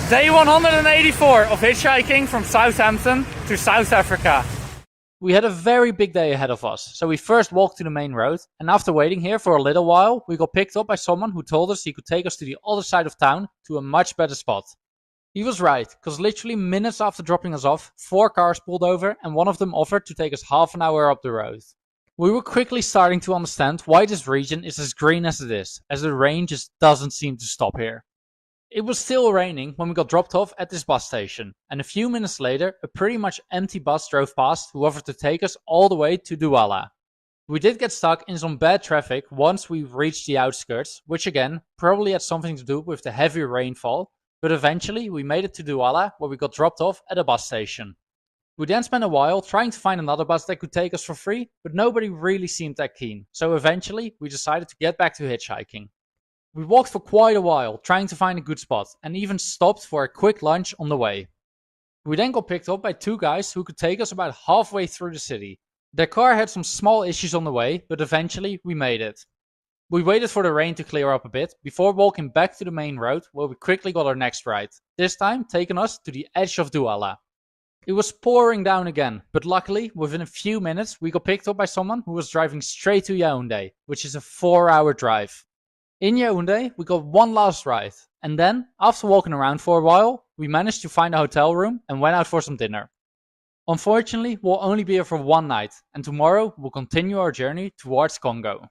Day 184 of hitchhiking from Southampton to South Africa. We had a very big day ahead of us, so we first walked to the main road, and after waiting here for a little while, we got picked up by someone who told us he could take us to the other side of town to a much better spot. He was right, because literally minutes after dropping us off, 4 cars pulled over and one of them offered to take us half an hour up the road. We were quickly starting to understand why this region is as green as it is, as the rain just doesn't seem to stop here. It was still raining when we got dropped off at this bus station, and a few minutes later a pretty much empty bus drove past who offered to take us all the way to Douala. We did get stuck in some bad traffic once we reached the outskirts, which again probably had something to do with the heavy rainfall, but eventually we made it to Douala where we got dropped off at a bus station. We then spent a while trying to find another bus that could take us for free, but nobody really seemed that keen, so eventually we decided to get back to hitchhiking. We walked for quite a while trying to find a good spot and even stopped for a quick lunch on the way. We then got picked up by 2 guys who could take us about halfway through the city. Their car had some small issues on the way, but eventually we made it. We waited for the rain to clear up a bit before walking back to the main road where we quickly got our next ride, this time taking us to the edge of Douala. It was pouring down again, but luckily within a few minutes we got picked up by someone who was driving straight to Yaoundé, which is a 4-hour drive. In Yaoundé, we got one last ride, and then, after walking around for a while, we managed to find a hotel room and went out for some dinner. Unfortunately, we'll only be here for one night, and tomorrow we'll continue our journey towards Congo.